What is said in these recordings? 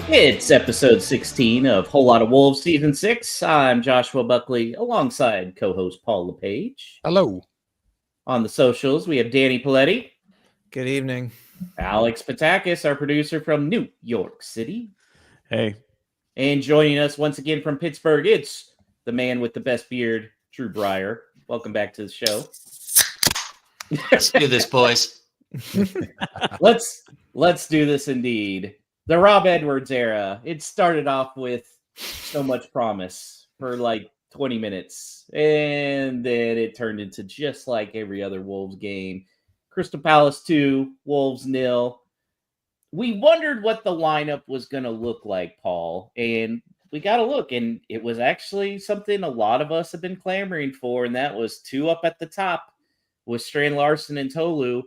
It's episode 16 of Whole Lot of Wolves Season 6. I'm Joshua Buckley alongside co-host Paul LePage. Hello. On the socials, we have Danny Paletti. Good evening. Alex Patakis, our producer from New York City. Hey. And joining us once again from Pittsburgh, it's the man with the best beard, Drew Breyer. Welcome back to the show. Let's do this, boys. Let's do this indeed. The Rob Edwards era. It started off with so much promise for like 20 minutes, and then it turned into just like every other Wolves game. Crystal Palace 2, Wolves 0. We wondered what the lineup was going to look like, Paul, and we got to look, and it was actually something a lot of us have been clamoring for, and that was 2 up at the top with Strand Larson and Tolu.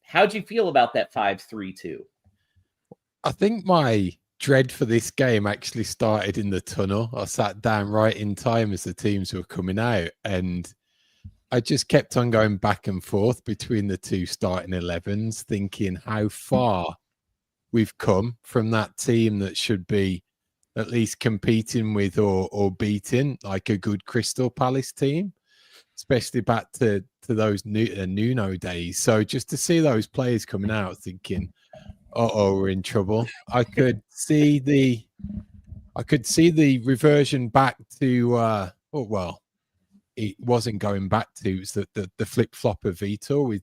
How'd you feel about that 5-3-2? I think my dread for this game actually started in the tunnel. I sat down right in time as the teams were coming out, and I just kept on going back and forth between the two starting 11s, thinking how far we've come from that team that should be at least competing with or beating like a good Crystal Palace team, especially back to those Nuno days. So just to see those players coming out thinking, we're in trouble. I could see the reversion back to it wasn't going back to, it was the flip-flop of Vitor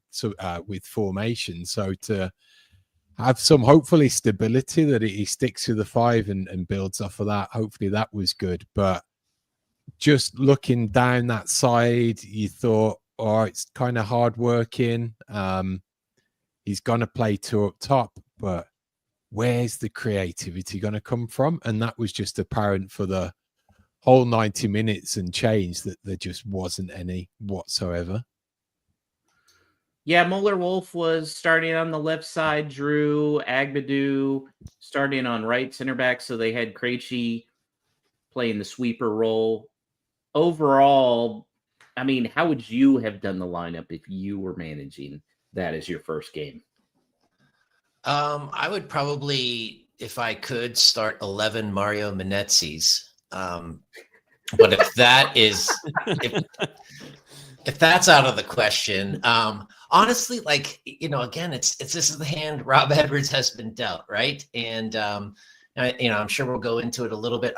with formation. So to have some hopefully stability that he sticks with the 5 and builds off of that, hopefully that was good. But just looking down that side, you thought, it's kind of hard working. He's going to play 2 up top, but where's the creativity going to come from? And that was just apparent for the whole 90 minutes and change, that there just wasn't any whatsoever. Yeah, Molineux was starting on the left side, Drew, Agbadou starting on right center back, so they had Krejci playing the sweeper role. Overall, I mean, how would you have done the lineup if you were managing that as your first game? I would probably, if I could, start 11 Mario Meneses. But if that is, if that's out of the question, honestly, like, again, it's this is the hand Rob Edwards has been dealt, right? And I'm sure we'll go into it a little bit.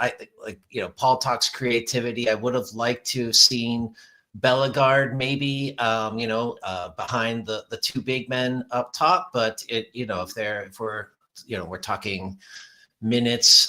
Paul talks creativity. I would have liked to have seen Bellegarde maybe, behind the 2 big men up top. But if we're talking minutes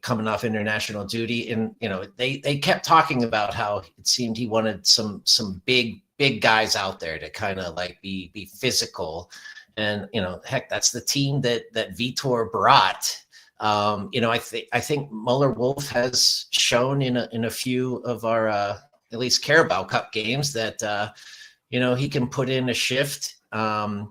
coming off international duty, and they kept talking about how it seemed he wanted some big guys out there to kind of like be physical, and heck, that's the team that Vitor brought. I think Muller-Wolf has shown in a few of our at least Carabao Cup games that he can put in a shift, and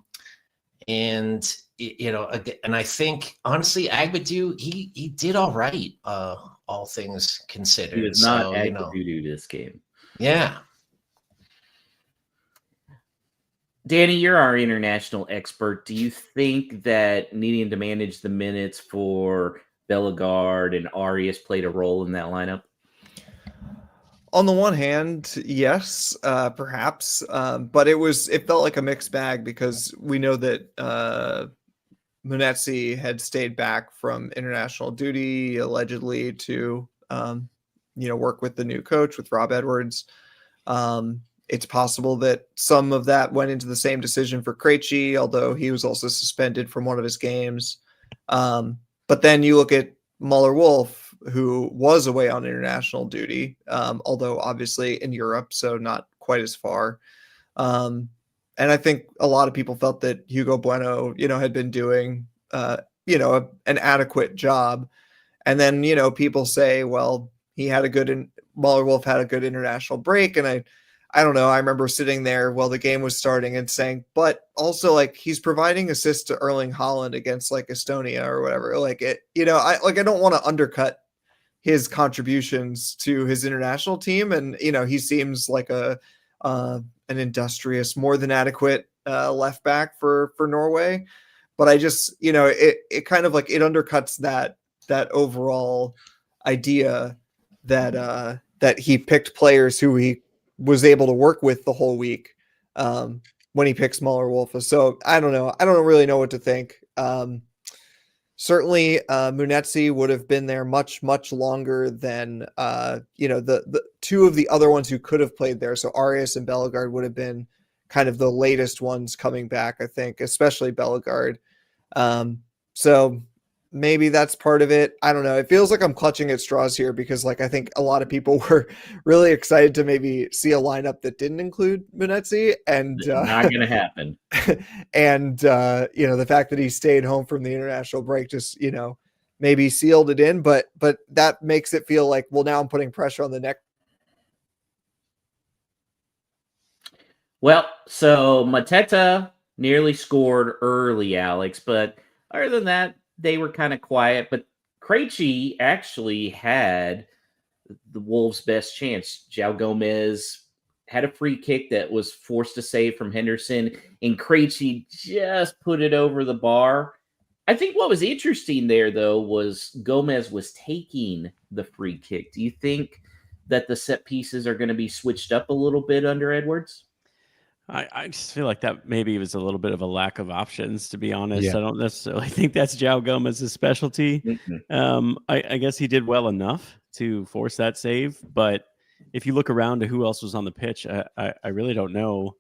I think honestly Agbadou he did all right, all things considered. He was not Agbadou this game. Yeah. Danny, you're our international expert. Do you think that needing to manage the minutes for Bellegarde and Arias played a role in that lineup? On the one hand, yes, perhaps, but it felt like a mixed bag, because we know that Munetsi had stayed back from international duty allegedly to work with the new coach, with Rob Edwards. It's possible that some of that went into the same decision for Krejci, although he was also suspended from one of his games. But then you look at Muller-Wolf, who was away on international duty, although obviously in Europe, so not quite as far. And I think a lot of people felt that Hugo Bueno, had been doing, an adequate job. And then, people say, well, Muller-Wolf had a good international break. And I don't know. I remember sitting there while the game was starting and saying, but also like he's providing assists to Erling Haaland against like Estonia or whatever. Like it, I don't want to undercut his contributions to his international team. And, he seems like an industrious, more than adequate left back for Norway. But I just, it kind of like it undercuts that that overall idea that that he picked players who he was able to work with the whole week when he picked smaller Wolfa. So I don't know. I don't really know what to think. Certainly, Munetsi would have been there much longer than the two of the other ones who could have played there. So Arias and Bellegarde would have been kind of the latest ones coming back, I think, especially Bellegarde. So maybe that's part of it. I don't know. It feels like I'm clutching at straws here because, like, I think a lot of people were really excited to maybe see a lineup that didn't include Munetsi, and not going to happen. And the fact that he stayed home from the international break just maybe sealed it in. But that makes it feel like, well, now I'm putting pressure on the neck. Well, so Mateta nearly scored early, Alex, but other than that, they were kind of quiet. But Krejci actually had the Wolves' best chance. João Gomez had a free kick that was forced to save from Henderson, and Krejci just put it over the bar. I think what was interesting there, though, was Gomez was taking the free kick. Do you think that the set pieces are going to be switched up a little bit under Edwards? I just feel like that maybe was a little bit of a lack of options, to be honest. Yeah. I don't necessarily think that's João Gomez's specialty. I guess he did well enough to force that save, but if you look around to who else was on the pitch, I really don't know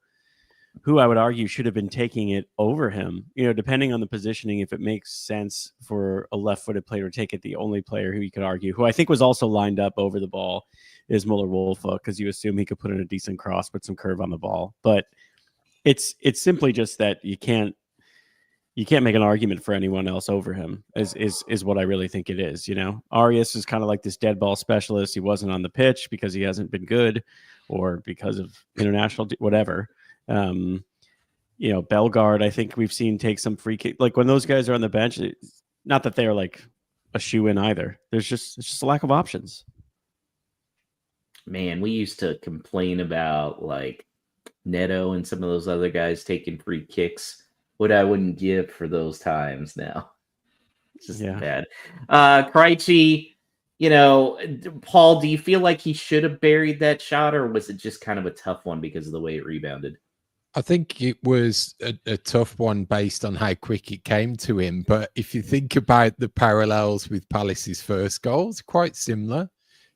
who I would argue should have been taking it over him. Depending on the positioning, if it makes sense for a left-footed player to take it, the only player who you could argue, who I think was also lined up over the ball, is Müller-Wolfe, because you assume he could put in a decent cross, put some curve on the ball. But it's simply just that you can't make an argument for anyone else over him is what I really think it is. Arias is kind of like this dead ball specialist. He wasn't on the pitch because he hasn't been good or because of international, whatever. Bellegarde, I think we've seen take some free kick. Like when those guys are on the bench, not that they're like a shoe in either. It's just a lack of options. Man, we used to complain about like Neto and some of those other guys taking free kicks. What I wouldn't give for those times now. It's just bad. Krejci, Paul, do you feel like he should have buried that shot, or was it just kind of a tough one because of the way it rebounded? I think it was a tough one based on how quick it came to him. But if you think about the parallels with Palace's first goal, it's quite similar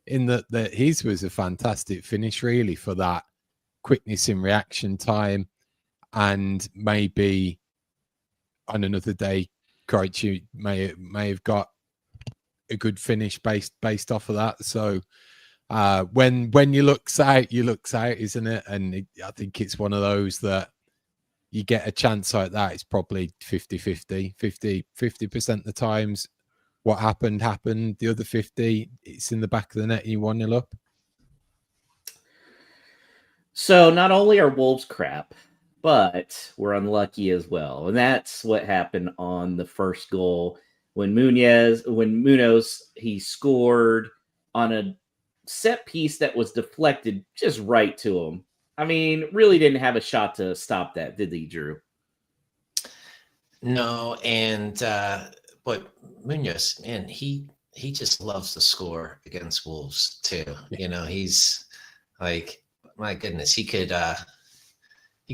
in that his was a fantastic finish, really, for that quickness in reaction time. And maybe on another day, Krejci may have got a good finish based off of that. So when you looks out, isn't it? And I think it's one of those that you get a chance like that. It's probably 50-50, 50% of the times what happened. The other 50, it's in the back of the net and you 1-0 up. So not only are Wolves crap, but we're unlucky as well. And that's what happened on the first goal when Munoz, he scored on a set piece that was deflected just right to him. I mean, really didn't have a shot to stop that, did he, Drew? No, and but Munoz, man, he just loves to score against Wolves too. He's like, my goodness, he could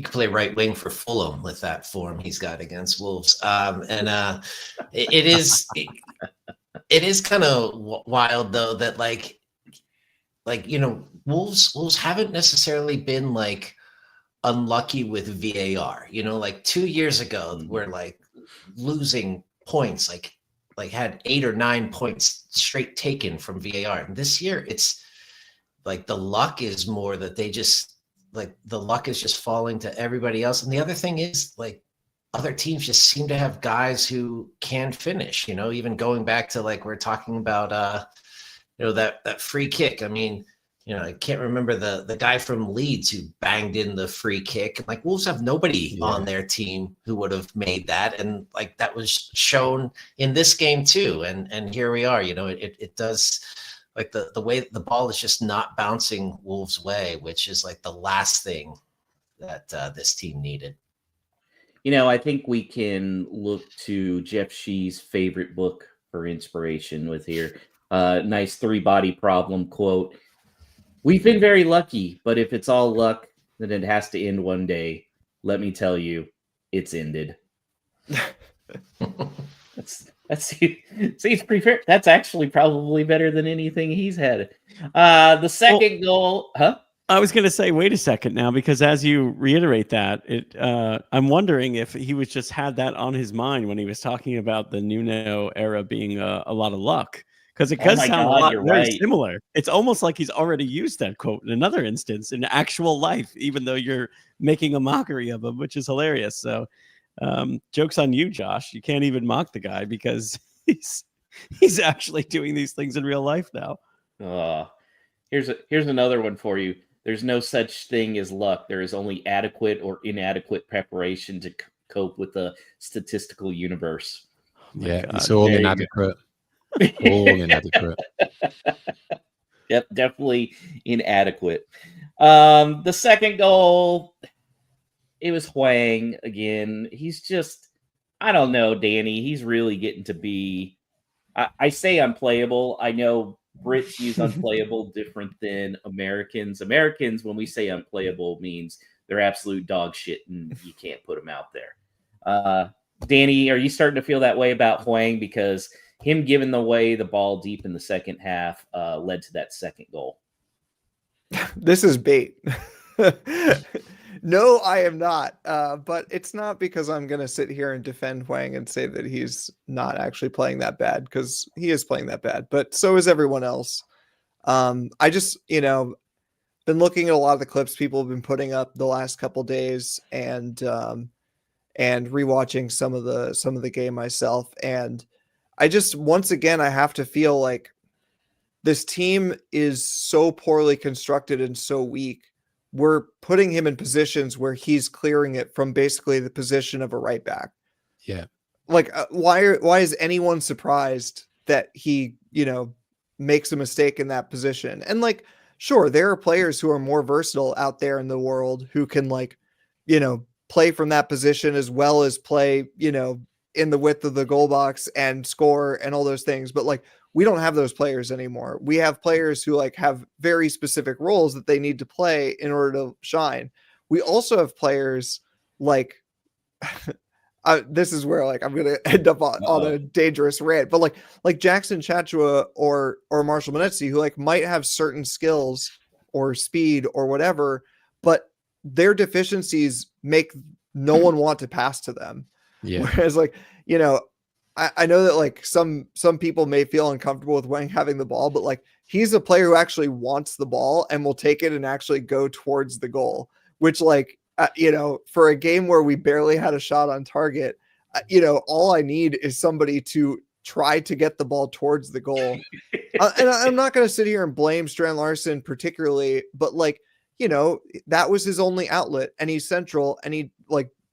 play right wing for Fulham with that form he's got against Wolves. It is kind of wild though that Wolves haven't necessarily been like unlucky with VAR. 2 years ago we're like losing points, like had 8 or 9 points straight taken from VAR. And this year it's like the luck is more that they just the luck is just falling to everybody else. And the other thing is like other teams just seem to have guys who can finish, even going back to like we're talking about that free kick. I mean, I can't remember the guy from Leeds who banged in the free kick. Like Wolves have nobody on their team who would have made that. And like that was shown in this game too. And here we are, it does like the way the ball is just not bouncing Wolves' way, which is like the last thing that this team needed. I think we can look to Jeff Shee's favorite book, for inspiration with here. Nice 3-body problem quote. We've been very lucky, but if it's all luck, then it has to end one day. Let me tell you, it's ended. That's seems pretty fair. That's actually probably better than anything he's had. The second goal, huh? I was going to say, wait a second now, because as you reiterate that, I'm wondering if he was just had that on his mind when he was talking about the Nuno era being a lot of luck, because it does sound a lot very similar. It's almost like he's already used that quote in another instance in actual life, even though you're making a mockery of him, which is hilarious. So, joke's on you, Josh. You can't even mock the guy because he's actually doing these things in real life now. Here's another one for you. There's no such thing as luck. There is only adequate or inadequate preparation to cope with the statistical universe. It's all inadequate. All inadequate. Yep, definitely inadequate. The second goal, it was Hwang again. He's just, I don't know, Danny. He's really getting to be, I say unplayable. I know Brits use unplayable different than Americans. Americans, when we say unplayable, means they're absolute dog shit and you can't put them out there. Danny, are you starting to feel that way about Hwang? Because him giving away the ball deep in the second half led to that second goal. This is bait. No, I am not. But it's not because I'm going to sit here and defend Hwang and say that he's not actually playing that bad, because he is playing that bad, but so is everyone else. I just, been looking at a lot of the clips people have been putting up the last couple days and rewatching some of the game myself. And I just, once again, I have to feel like this team is so poorly constructed and so weak. We're putting him in positions where he's clearing it from basically the position of a right back. Yeah. Like, why is anyone surprised that he, makes a mistake in that position? And like, sure, there are players who are more versatile out there in the world who can play from that position as well as play, in the width of the goal box and score and all those things. But like, we don't have those players anymore. We have players who have very specific roles that they need to play in order to shine. We also have players like, this is where I'm going to end up on a dangerous rant, but like Jackson Chachua or Marshall Monetsi, who might have certain skills or speed or whatever, but their deficiencies make no one want to pass to them. Yeah. Whereas I know that some people may feel uncomfortable with Hwang having the ball, but he's a player who actually wants the ball and will take it and actually go towards the goal, which for a game where we barely had a shot on target, all I need is somebody to try to get the ball towards the goal. And I'm not going to sit here and blame Strand Larson particularly, but that was his only outlet and he's central and he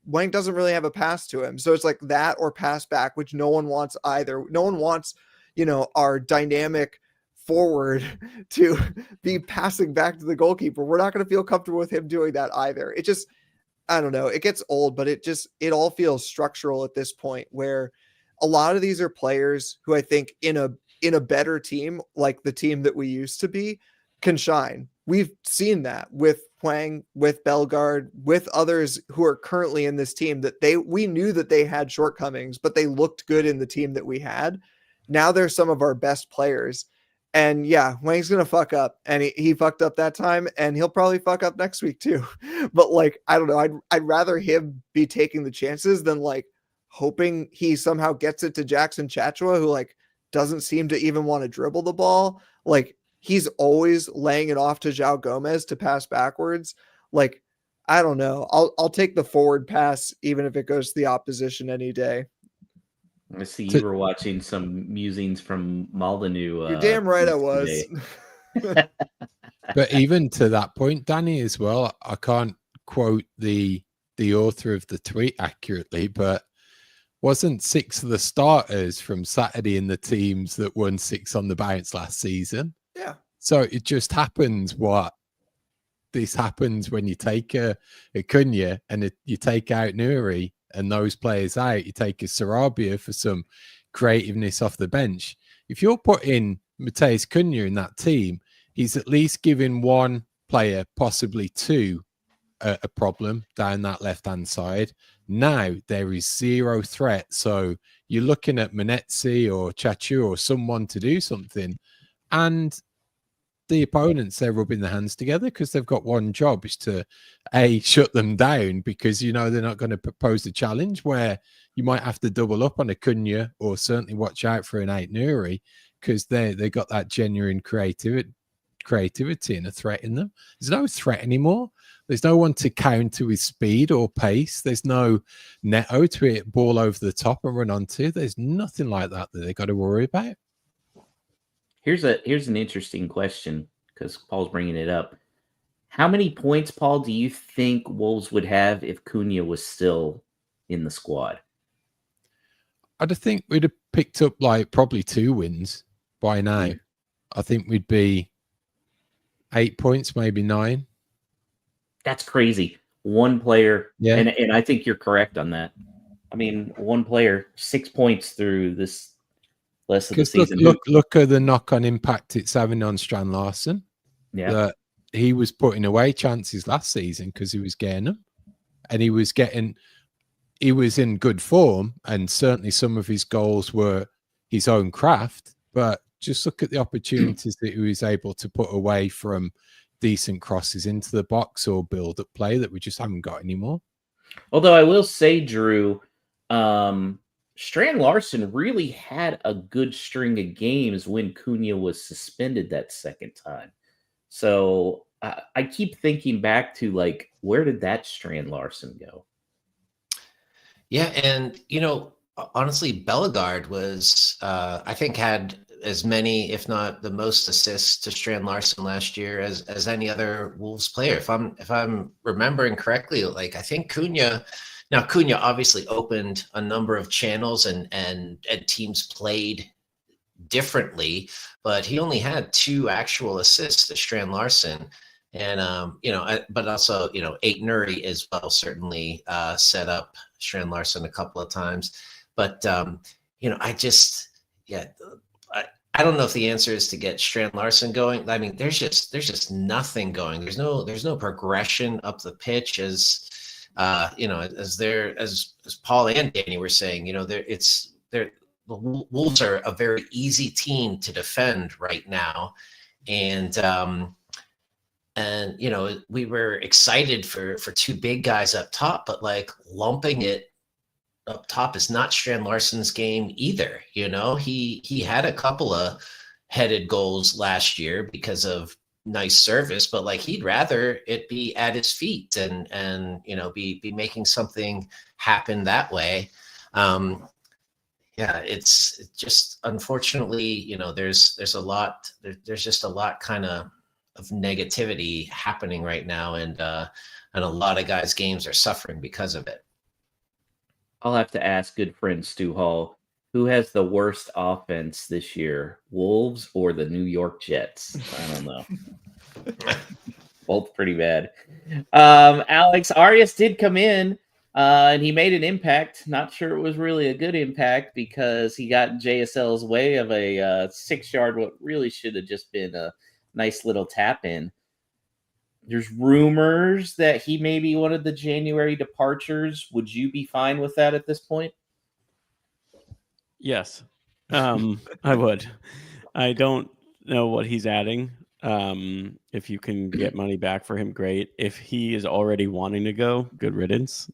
Hwang doesn't really have a pass to him. So it's that or pass back, which no one wants either. No one wants, our dynamic forward to be passing back to the goalkeeper. We're not going to feel comfortable with him doing that either. It just, I don't know. It gets old, but it all feels structural at this point where a lot of these are players who I think in a better team, like the team that we used to be, can shine. We've seen that with Hwang, with Bellegarde, with others who are currently in this team that we knew that they had shortcomings, but they looked good in the team that we had. Now they're some of our best players. And yeah, Hwang's going to fuck up, and he fucked up that time, and he'll probably fuck up next week too. But I don't know. I'd rather him be taking the chances than hoping he somehow gets it to Jackson Chachua, who doesn't seem to even want to dribble the ball. He's always laying it off to João Gomez to pass backwards. I don't know. I'll take the forward pass, even if it goes to the opposition any day. I see you were watching some musings from Molineux. You're damn right I was. But even to that point, Danny, as well, I can't quote the author of the tweet accurately, but wasn't 6 of the starters from Saturday in the teams that won 6 on the bounce last season? Yeah. So it just happens this happens when you take a Cunha and you take out Nuri and those players out. You take a Sarabia for some creativeness off the bench. If you're putting Mateus Cunha in that team, he's at least giving one player, possibly two, a problem down that left-hand side. Now there is zero threat. So you're looking at Manetzi or Chachu or someone to do something, and the opponents, they're rubbing their hands together because they've got one job, is to shut them down, because they're not going to propose a challenge where you might have to double up on a Cunha, or certainly watch out for an Ait-Nouri, because they got that genuine creativity and a threat in them. There's no threat anymore. There's no one to counter with speed or pace. There's no Neto to hit ball over the top and run onto. There's nothing like that they got to worry about. Here's an interesting question, because Paul's bringing it up. How many points, Paul, do you think Wolves would have if Cunha was still in the squad? I'd think we'd have picked up probably 2 wins by now. Yeah. I think we'd be 8 points, maybe 9. That's crazy. One player, Yeah. And I think you're correct on that. I mean, one player, 6 points through this rest of the season. Look at the knock-on impact it's having on Strand Larsen. Yeah. That he was putting away chances last season because he was getting them, and he was in good form, and certainly some of his goals were his own craft. But just look at the opportunities that he was able to put away from decent crosses into the box or build-up play that we just haven't got anymore. Although I will say, Drew, Strand Larsen really had a good string of games when Cunha was suspended that second time. So I keep thinking back to, where did that Strand Larsen go? Yeah, and honestly, Bellegarde was, I think, had as many, if not the most assists to Strand Larsen last year as any other Wolves player. If I'm remembering correctly, I think Cunha obviously opened a number of channels and teams played differently, but he only had 2 actual assists to Strand Larsen. And, but also, Ait-Nouri as well certainly set up Strand Larsen a couple of times. But, I don't know if the answer is to get Strand Larsen going. I mean, there's just nothing going. There's no progression up the pitch, as Paul and Danny were saying. The Wolves are a very easy team to defend right now, and we were excited for 2 big guys up top, but lumping it up top is not Strand Larsen's game either. He had a couple of headed goals last year because of nice service, but he'd rather it be at his feet and be making something happen that way. It's just, unfortunately, there's just a lot kind of negativity happening right now, and a lot of guys' games are suffering because of it. I'll have to ask good friend Stu Hall, who has the worst offense this year, Wolves or the New York Jets? I don't know. Both pretty bad. Alex Arias did come in, and he made an impact. Not sure it was really a good impact, because he got in JSL's way of a 6-yard, what really should have just been a nice little tap in. There's rumors that he may be one of the January departures. Would you be fine with that at this point? Yes, I would. I don't know what he's adding. If you can get money back for him, great. If he is already wanting to go, good riddance.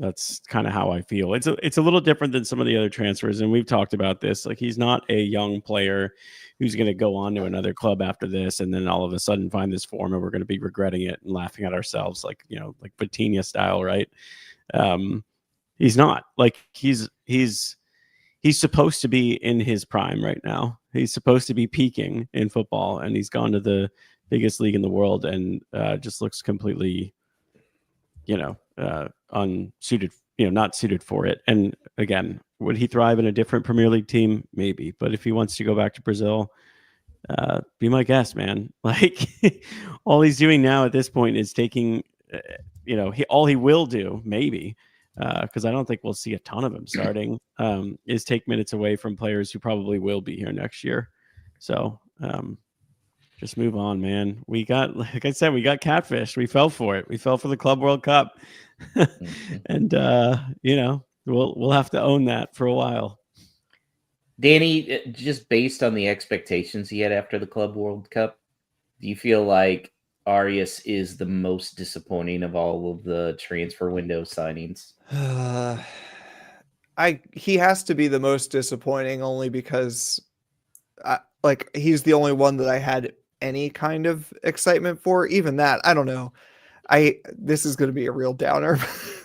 That's kind of how I feel. It's a little different than some of the other transfers, and we've talked about this. He's not a young player who's going to go on to another club after this and then all of a sudden find this form and we're going to be regretting it and laughing at ourselves, like Vitinha style, right? He's not. He's supposed to be in his prime right now. He's supposed to be peaking in football, and he's gone to the biggest league in the world and just looks completely, unsuited, not suited for it. And again, would he thrive in a different Premier League team? Maybe. But if he wants to go back to Brazil, be my guest, man. All he's doing now at this point is taking, all he will do maybe because I don't think we'll see a ton of him starting, is take minutes away from players who probably will be here next year. So just move on, man. We got, like I said, we got catfished. We fell for it. We fell for the Club World Cup. And, we'll have to own that for a while. Danny, just based on the expectations he had after the Club World Cup, do you feel like Arias is the most disappointing of all of the transfer window signings? He has to be the most disappointing only because he's the only one that I had any kind of excitement for. Even that, I don't know. This is going to be a real downer.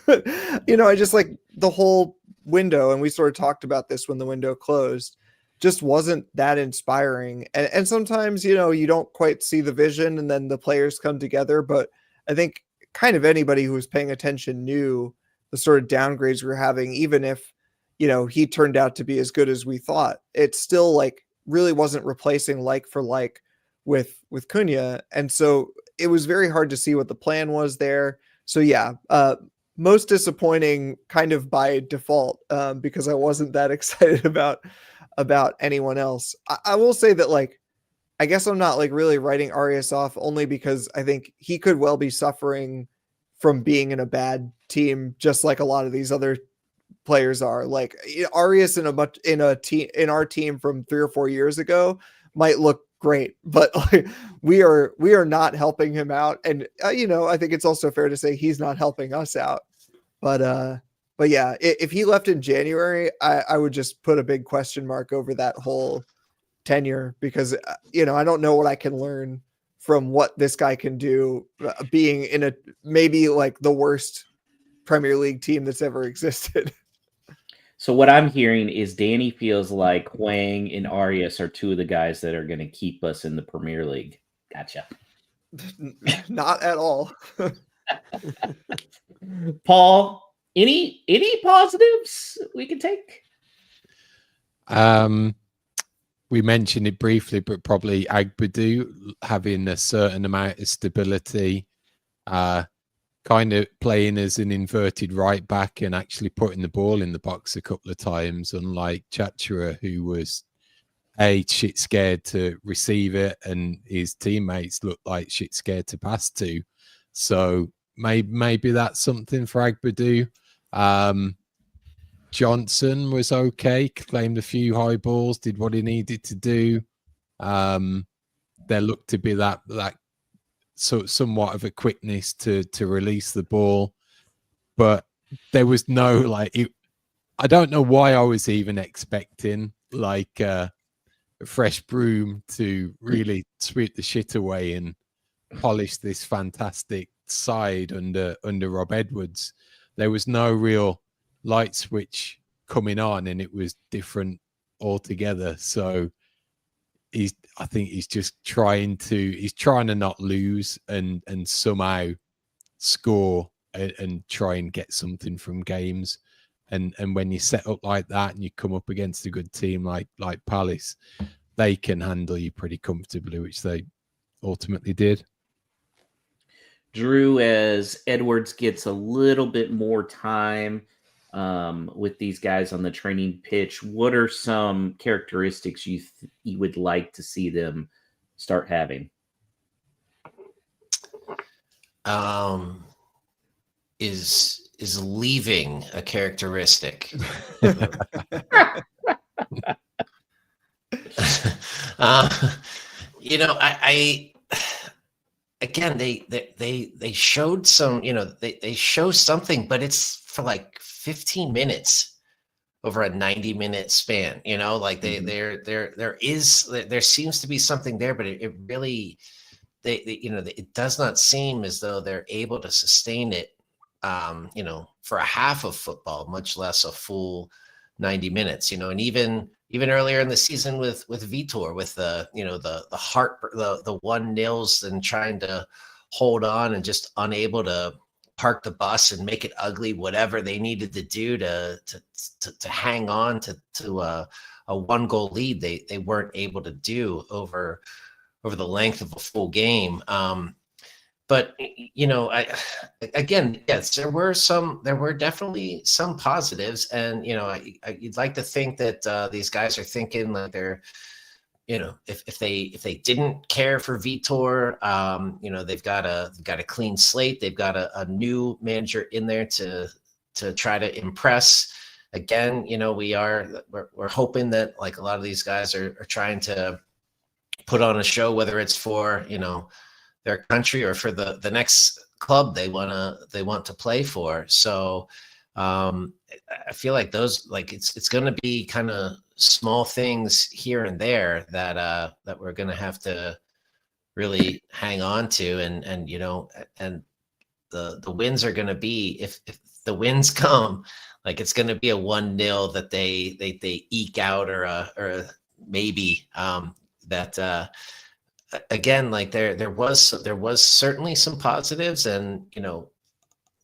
I just like the whole window, and we sort of talked about this when the window closed, just wasn't that inspiring. And sometimes, you don't quite see the vision and then the players come together. But I think kind of anybody who was paying attention knew the sort of downgrades we were having, even if, he turned out to be as good as we thought. It still like really wasn't replacing like for like with Cunha. And so it was very hard to see what the plan was there. So yeah, most disappointing kind of by default, because I wasn't that excited about anyone else. I will say that, like, I guess I'm not like really writing Arias off, only because I think he could well be suffering from being in a bad team, just like a lot of these other players are. Like Arias in our team from 3 or 4 years ago might look great, but like, we are not helping him out. And I think it's also fair to say he's not helping us out. But yeah, if he left in January, I would just put a big question mark over that whole tenure, because I don't know what I can learn from what this guy can do, being in a maybe like the worst Premier League team that's ever existed. So what I'm hearing is Danny feels like Hwang and Arias are two of the guys that are going to keep us in the Premier League. Gotcha. Not at all. Paul, any positives we can take? We mentioned it briefly, but probably Agbadu having a certain amount of stability, kind of playing as an inverted right back and actually putting the ball in the box a couple of times, unlike Chachura, who was shit scared to receive it, and his teammates looked like shit scared to pass to. So maybe that's something for Agbadu. Johnson was okay, claimed a few high balls, did what he needed to do. There looked to be that somewhat of a quickness to release the ball, but there was no I don't know why I was even expecting like a fresh broom to really sweep the shit away and polish this fantastic side under Rob Edwards. There was no real light switch coming on, and it was different altogether. So I think he's just trying to not lose and somehow score and try and get something from games. And when you set up like that and you come up against a good team like Palace, they can handle you pretty comfortably, which they ultimately did. Drew, as Edwards gets a little bit more time with these guys on the training pitch, what are some characteristics you would like to see them start having? Is leaving a characteristic? I again, they showed some, they show something, but it's for like 15 minutes over a 90-minute span. There seems to be something there, but it really, it does not seem as though they're able to sustain it, for a half of football, much less a full 90 minutes. And even earlier in the season with Vitor, with the 1-0s and trying to hold on and just unable to park the bus and make it ugly, whatever they needed to do to hang on to a 1-goal lead, they weren't able to do over the length of a full game. but you know, again, yes, there were definitely some positives, and you know, you'd like to think that these guys are thinking like they're, you know, if they didn't care for Vitor, you know, they've got a clean slate, they've got a new manager in there to try to impress. Again, you know, we're hoping that like a lot of these guys are trying to put on a show, whether it's for, you know, their country or for the next club they want to play for. So I feel like those, like it's going to be kind of small things here and there that we're going to have to really hang on to, and you know, and the wins are going to be, if the wins come, like it's going to be a 1-0 that they eke out, or a maybe that again, like there was certainly some positives, and you know,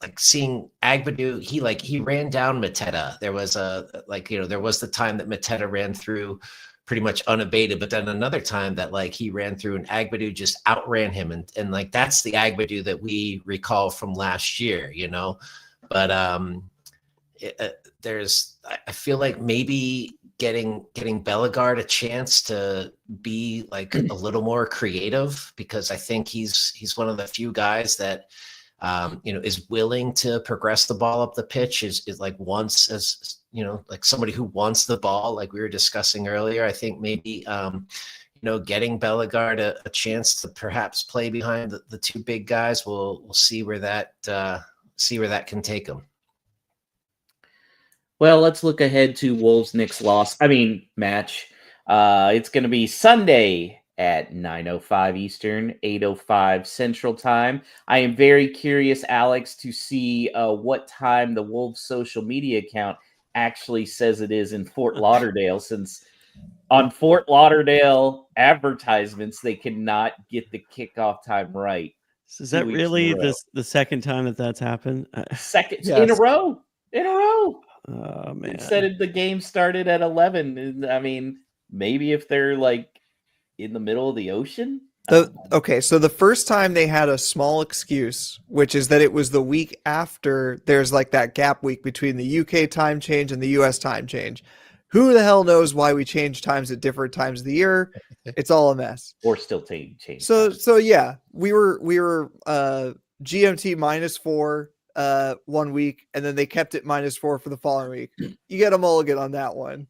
like seeing Agbadu, he ran down Mateta. There was there was the time that Mateta ran through pretty much unabated, but then another time that like he ran through and Agbadu just outran him, and like that's the Agbadu that we recall from last year, you know. But I feel like maybe getting Bellegarde a chance to be like a little more creative, because I think he's one of the few guys that you know, is willing to progress the ball up the pitch, is like wants, as you know, like somebody who wants the ball, like we were discussing earlier. I think maybe you know, getting Bellegarde a chance to perhaps play behind the two big guys, we'll see where that can take them. Well, let's look ahead to Wolves' next match. It's going to be Sunday at 9:05 Eastern, 8:05 Central Time. I am very curious, Alex, to see what time the Wolves social media account actually says it is in Fort Lauderdale, since on Fort Lauderdale advertisements, they cannot get the kickoff time right. So is that really the second time that's happened? Second in a row. Oh, man. It said the game started at 11. I mean, maybe if they're like in the middle of the ocean. Okay, so the first time they had a small excuse, which is that it was the week after there's like that gap week between the UK time change and the US time change. Who the hell knows why we change times at different times of the year? It's all a mess. Or still change. So yeah, we were GMT -4 1 week, and then they kept it -4 for the following week. You get a mulligan on that one.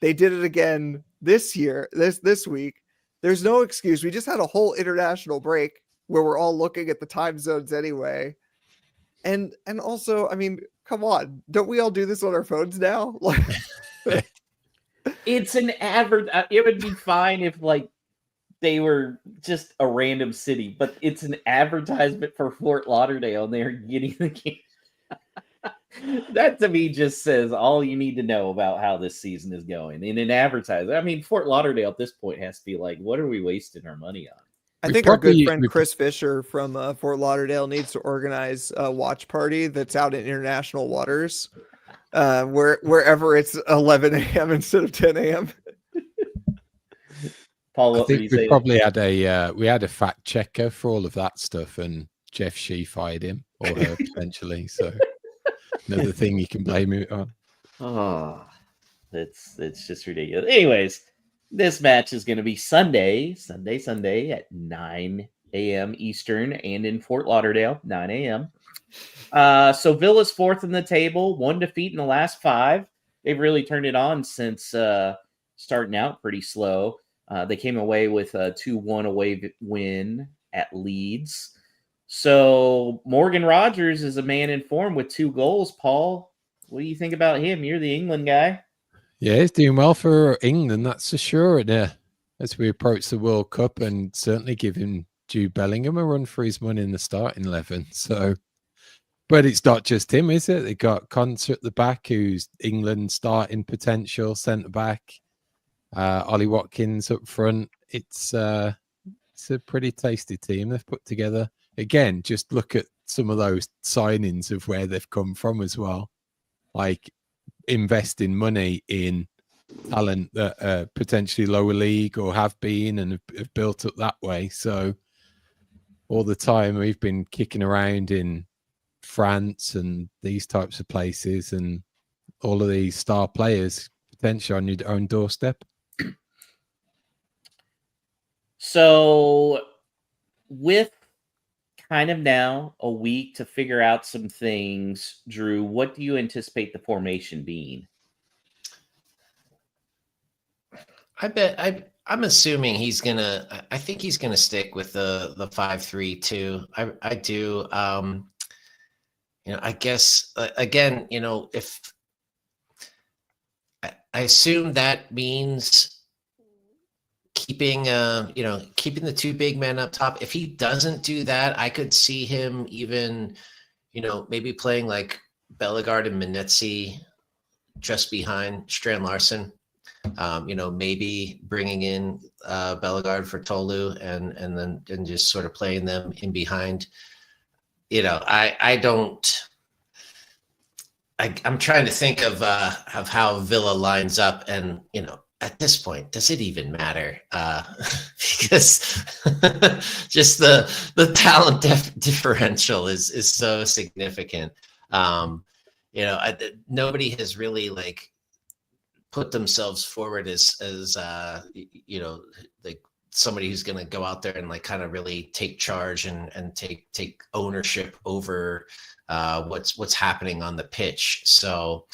They did it again this year, this week. There's no excuse. We just had a whole international break where we're all looking at the time zones anyway. And also, I mean, come on, don't we all do this on our phones now? Like, it's an average. It would be fine if like they were just a random city, but it's an advertisement for Fort Lauderdale, and they're getting the game. That to me just says all you need to know about how this season is going. In an advertisement, I mean, Fort Lauderdale at this point has to be like, what are we wasting our money on? I think our good friend Chris Fisher from Fort Lauderdale needs to organize a watch party that's out in international waters, wherever it's 11 a.m. instead of 10 a.m. Paul, I think we probably had a fact checker for all of that stuff, and Jeff Shee fired him, or her potentially. So another thing you can blame it on. Oh, it's just ridiculous. Anyways, this match is going to be Sunday at 9 a.m. Eastern, and in Fort Lauderdale, 9 a.m. So Villa's fourth in the table, 1 defeat in the last 5. They've really turned it on since starting out pretty slow. They came away with a 2-1 away win at Leeds. So Morgan Rogers is a man in form with 2 goals. Paul, what do you think about him? You're the England guy. Yeah, he's doing well for England, that's for sure. As we approach the World Cup, and certainly giving Jude Bellingham a run for his money in the starting 11. So, but it's not just him, is it? They got Conser at the back, who's England starting potential centre back. Ollie Watkins up front. It's a pretty tasty team they've put together. Again, just look at some of those signings of where they've come from as well. Like investing money in talent that are potentially lower league or have been and have built up that way. So all the time we've been kicking around in France and these types of places, and all of these star players potentially on your own doorstep. So, with kind of now a week to figure out some things, Drew, what do you anticipate the formation being? I'm assuming he's gonna. I think he's gonna stick with the 5-3-2. I do. I guess again, if I assume that means keeping keeping the two big men up top. If he doesn't do that, I could see him even, maybe playing like Bellegarde and Manetzi just behind Strand Larsen. Maybe bringing in Bellegarde for Tolu and just sort of playing them in behind. I'm trying to think of how Villa lines up, and at this point, does it even matter? Because just the talent differential is so significant. Nobody has really put themselves forward as like somebody who's going to go out there and kind of really take charge and take ownership over what's happening on the pitch. So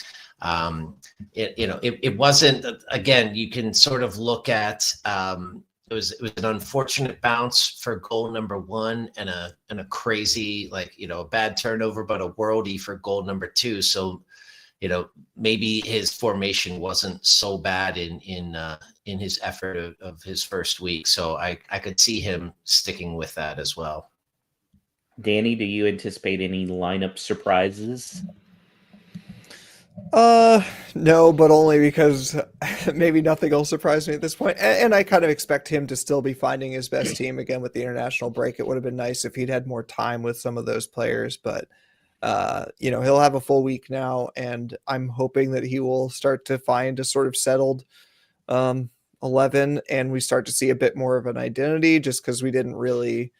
it wasn't, again, you can sort of look at it was an unfortunate bounce for goal number 1 and a crazy a bad turnover, but a worldie for goal number 2. So maybe his formation wasn't so bad in his effort of his first week. So I could see him sticking with that as well. Danny, do you anticipate any lineup surprises? No, but only because maybe nothing will surprise me at this point. And I kind of expect him to still be finding his best team again with the international break. It would have been nice if he'd had more time with some of those players, but he'll have a full week now, and I'm hoping that he will start to find a sort of settled 11, and we start to see a bit more of an identity, just because we didn't really,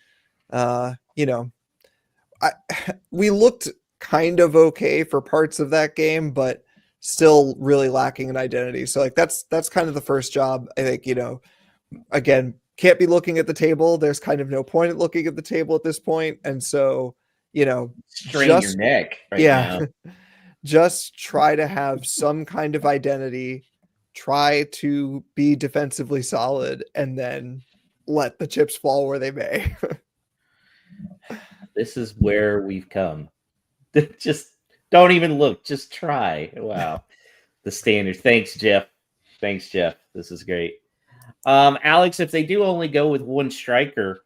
we looked kind of okay for parts of that game, but still really lacking an identity. So that's kind of the first job. I think, again, can't be looking at the table. There's kind of no point at looking at the table at this point. And so, strain your neck right now. Just try to have some kind of identity, try to be defensively solid, and then let the chips fall where they may. This is where we've come. Just don't even look, just try. Wow. The standard. Thanks, Jeff. This is great. Alex, if they do only go with one striker,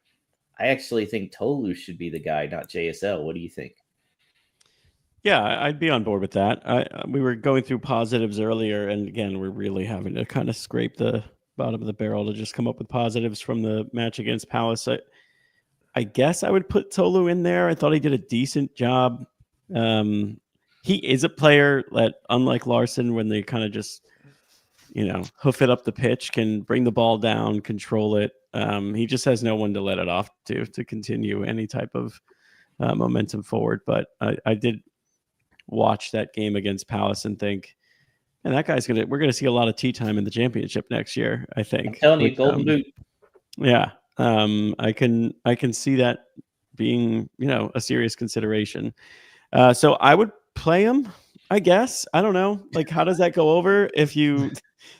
I actually think Tolu should be the guy, not JSL. What do you think? Yeah, I'd be on board with that. We were going through positives earlier, and again, we're really having to kind of scrape the bottom of the barrel to just come up with positives from the match against Palace. I guess I would put Tolu in there. I thought he did a decent job. He is a player that, unlike Larson, when they kind of just, hoof it up the pitch, can bring the ball down, control it. He just has no one to let it off to continue any type of momentum forward. But I did watch that game against Palace and think, and that guy's we're gonna see a lot of tea time in the championship next year. I think. I'm telling you, golden boot. Yeah, I can see that being a serious consideration. So I would play him, I guess. I don't know. How does that go over if you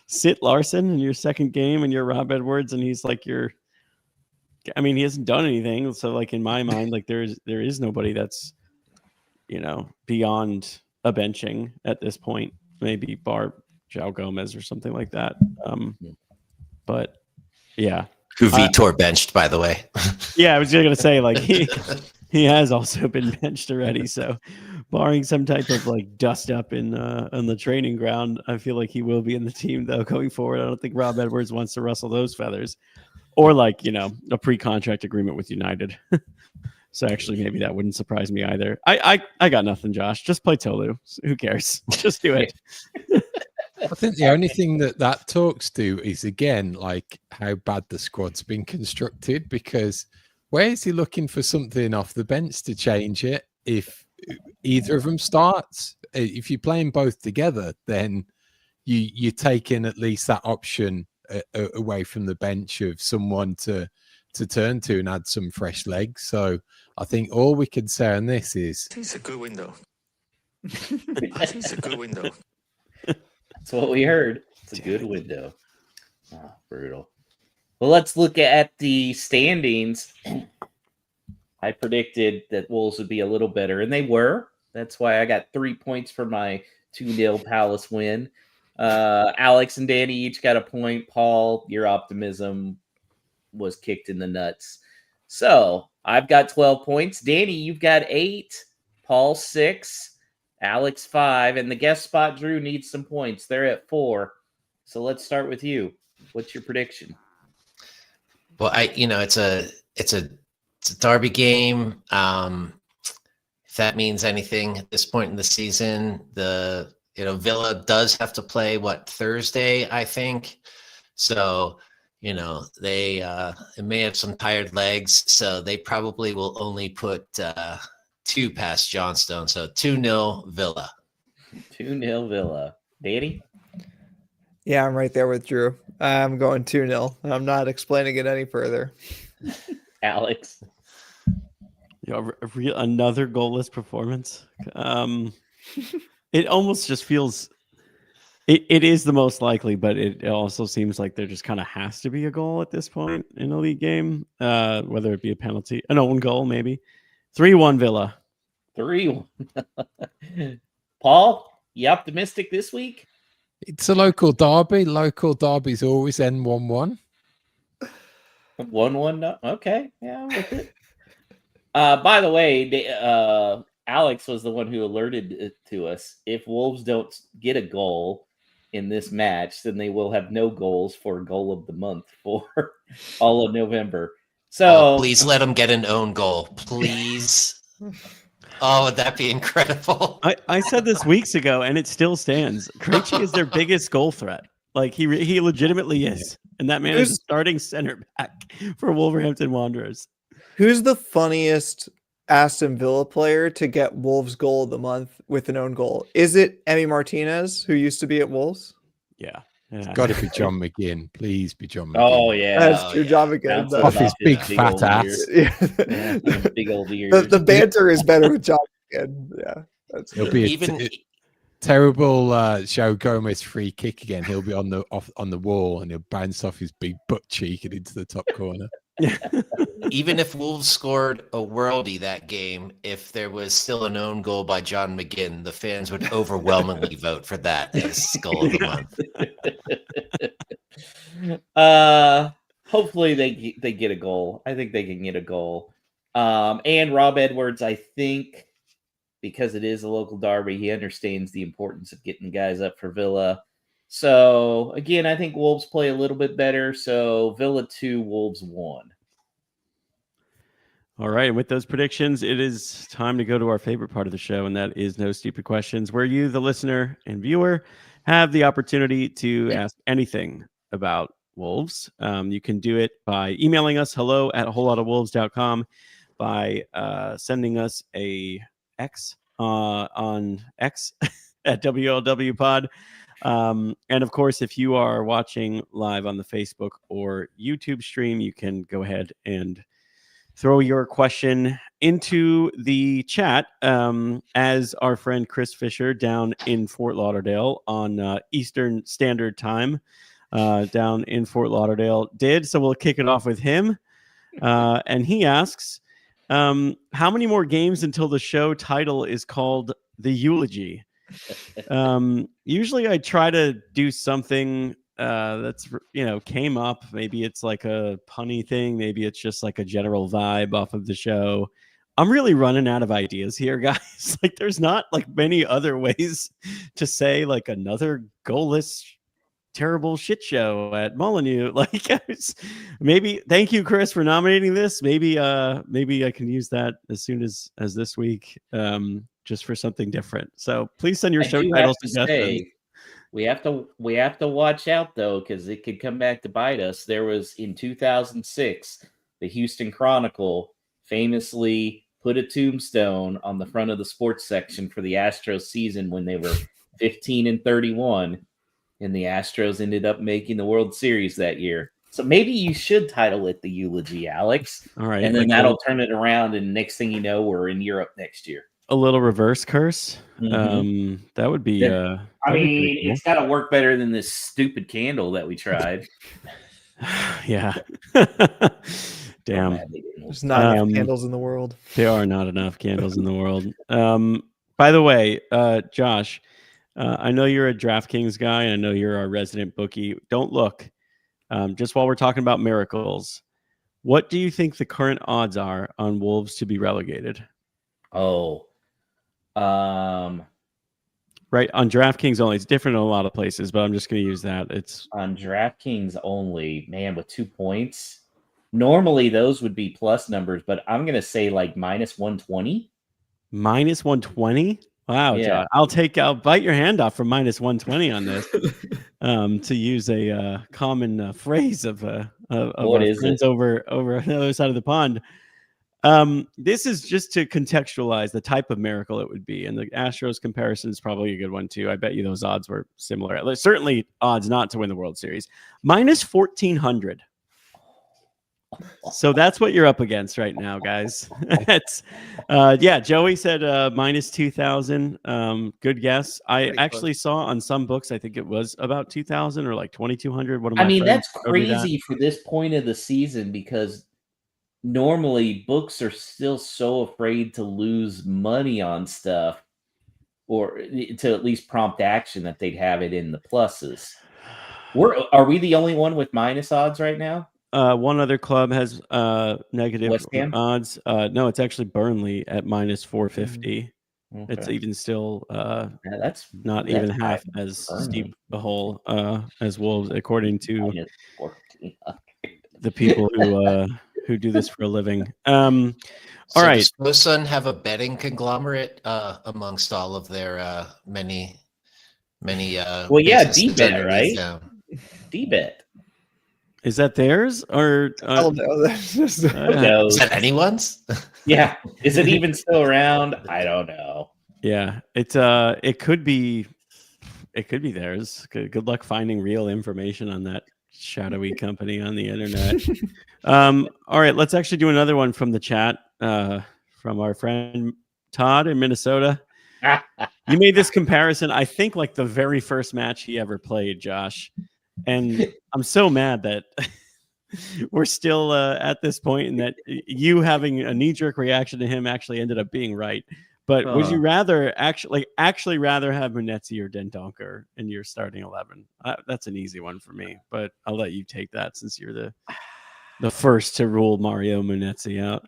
sit Larson in your second game and you're Rob Edwards and he's he hasn't done anything. So in my mind, there is nobody that's, beyond a benching at this point, maybe bar João Gomez or something like that. But yeah. Who Vitor benched, by the way. Yeah, I was just going to say, he has also been benched already. So barring some type of dust up in on the training ground, I feel like he will be in the team though going forward. I don't think Rob Edwards wants to rustle those feathers, or a pre-contract agreement with United. So actually, maybe that wouldn't surprise me either. I got nothing, Josh. Just play Tolu. Who cares? Just do it. I think the only thing that talks to is, again, how bad the squad's been constructed, because Where is he looking for something off the bench to change it? If either of them starts, if you're playing both together, then you're taking at least that option away from the bench of someone to turn to and add some fresh legs. So I think all we can say on this is I think it's a good window. I think it's a good window. That's what we heard. It's a good window. Oh, brutal. Well, let's look at the standings. I predicted that Wolves would be a little better, and they were. That's why I got 3 points for my 2-0 Palace win. Alex and Danny each got a point. Paul, your optimism was kicked in the nuts. So I've got 12 points. Danny, you've got 8. Paul, 6. Alex, 5. And the guest spot, Drew, needs some points. They're at 4. So let's start with you. What's your prediction? Well, it's a derby game. If that means anything at this point in the season, Villa does have to play Thursday, I think. So, they may have some tired legs, so they probably will only put 2 past Johnstone. So 2-0 Villa. 2-0 Villa. Danny? Yeah, I'm right there with Drew. I'm going 2-0. I'm not explaining it any further. Alex? Another goalless performance. It almost just feels it is the most likely, but it also seems like there just kind of has to be a goal at this point in a league game, whether it be a penalty, an own goal, maybe. 3-1 Villa. 3-1. Paul, you optimistic this week? it's a local derby. Local derbies always end 1-1. 1-1. No? Okay. Yeah, I'm with it. By the way, Alex was the one who alerted it to us. If Wolves don't get a goal in this match, then they will have no goals for goal of the month for all of November. So please let them get an own goal, please. Oh, would that be incredible? I said this weeks ago, and it still stands. Krejci is their biggest goal threat. Like he legitimately is, and that man is a starting center back for Wolverhampton Wanderers. Who's the funniest Aston Villa player to get Wolves goal of the month with an own goal? Is it Emi Martinez, who used to be at Wolves? Yeah. It's got to be John McGinn. Please be John McGinn. Oh yeah, that's true. John McGinn. Bounce Off his big fat ass. Yeah, big old ears. The banter is better with John McGinn. Yeah, that's It'll good. be terrible Joe Gomez free kick again. He'll be on the wall and he'll bounce off his big butt cheek and into the top corner. Even if Wolves scored a worldie that game, if there was still an own goal by John McGinn, the fans would overwhelmingly vote for that as goal of the month. Hopefully they get a goal. I think they can get a goal. And Rob Edwards, I think, because it is a local derby, he understands the importance of getting guys up for Villa. So, again, I think Wolves play a little bit better. So, Villa 2, Wolves 1. All right. And with those predictions, it is time to go to our favorite part of the show, and that is No Stupid Questions, where you, the listener and viewer, have the opportunity to ask anything about Wolves. You can do it by emailing us hello@wholelotofwolves.com, by sending us a X on X at WLW Pod. And of course, if you are watching live on the Facebook or YouTube stream, you can go ahead and throw your question into the chat, as our friend Chris Fisher down in Fort Lauderdale on Eastern Standard Time down in Fort Lauderdale did. So we'll kick it off with him. And he asks, how many more games until the show title is called The Eulogy? Usually I try to do something that's came up. Maybe it's like a punny thing, maybe it's just like a general vibe off of the show. I'm really running out of ideas here, guys. Like there's not like many other ways to say like another goalless terrible shit show at Molineux. Like maybe, thank you Chris for nominating this. Maybe I can use that as soon as this week, just for something different. So please send your show title suggestions. We have to watch out though, because it could come back to bite us. There was in 2006, the Houston Chronicle famously put a tombstone on the front of the sports section for the Astros season when they were 15-31, and the Astros ended up making the World Series that year. So maybe you should title it the eulogy, Alex. All right. And then like that'll turn it around, and next thing you know, we're in Europe next year. a little reverse curse. Mhm. That would be. I mean, it's got to work better than this stupid candle that we tried. Yeah. Damn. There's not enough candles in the world. There are not enough candles in the world. By the way, Josh, I know you're a DraftKings guy. And I know you're our resident bookie. Don't look. Just while we're talking about miracles, what do you think the current odds are on Wolves to be relegated? Oh, right on DraftKings only. It's different in a lot of places, but I'm just going to use that. It's on DraftKings only, man, with 2 points. Normally those would be plus numbers, but I'm going to say like minus 120. Minus 120. Wow, Yeah. John. I'll bite your hand off for minus 120 on this. To use a common phrase of What is friends it? over on the other side of the pond. This is just to contextualize the type of miracle it would be, and the Astros comparison is probably a good one too. I bet you those odds were similar. Certainly, odds not to win the World Series, minus 1,400. So that's what you're up against right now, guys. It's Joey said minus 2,000. Good guess. I Pretty actually saw on some books, I think it was about 2,000 or like 2,200. One of I my mean, friends that's showed me that. crazy for this point of the season because normally books are still so afraid to lose money on stuff or to at least prompt action that they'd have it in the pluses. Are we the only one with minus odds right now? One other club has negative West Ham? odds. No, it's actually Burnley at minus 450. It's Okay. even still Yeah, that's not even that's half high. as Burnley. steep a hole as Wolves, according to Minus 14. the people who do this for a living. All So right. does Fosun have a betting conglomerate amongst all of their many Well, yeah, businesses D-Bet, underneath right? them? D-Bet. Is that theirs or Hell no, that's just Who knows? Is that anyone's? Yeah. Is it even still around? I don't know. yeah, it could be theirs. Good luck finding real information on that shadowy company on the internet. All right, let's actually do another one from the chat from our friend Todd in Minnesota. You made this comparison, I think, like the very first match he ever played, Josh. And I'm so mad that we're still at this point, and that you having a knee-jerk reaction to him actually ended up being right. But would you rather actually rather have Munetzi or Dendoncker in your starting 11? That's an easy one for me, but I'll let you take that since you're the first to rule Mario Munetzi out.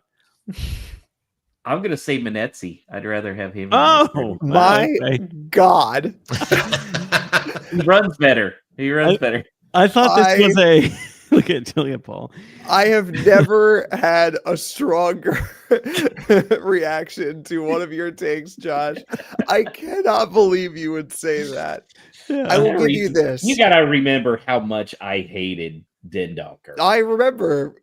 I'm going to say Munetzi. I'd rather have him. Oh, my okay. God. He runs better. I thought this was a look at Paul. I have never had a stronger reaction to one of your takes, Josh. I cannot believe you would say that. Yeah. I will give you this. You got to remember how much I hated Dendoncker. I remember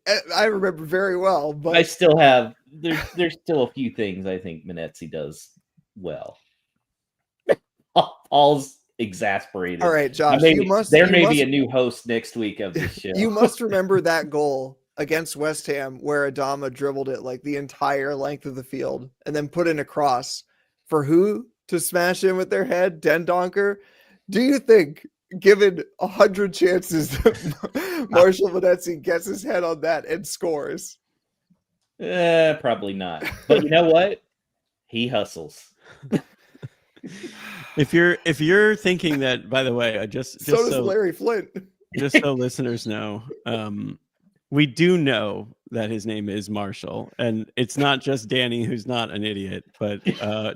very well, but I still have. There's still a few things I think Munetzi does well. Paul's exasperated. all right, Josh. There may be a new host next week of this show. You must remember that goal against West Ham where Adama dribbled it like the entire length of the field and then put in a cross for who to smash in with their head? Dendoncker. Do you think, given 100 chances, that Marshall Munetzi gets his head on that and scores? Probably not. But you know what? He hustles. If you're thinking that, by the way, So does Larry Flint. just so listeners know, we do know that his name is Marshall, and it's not just Danny who's not an idiot, but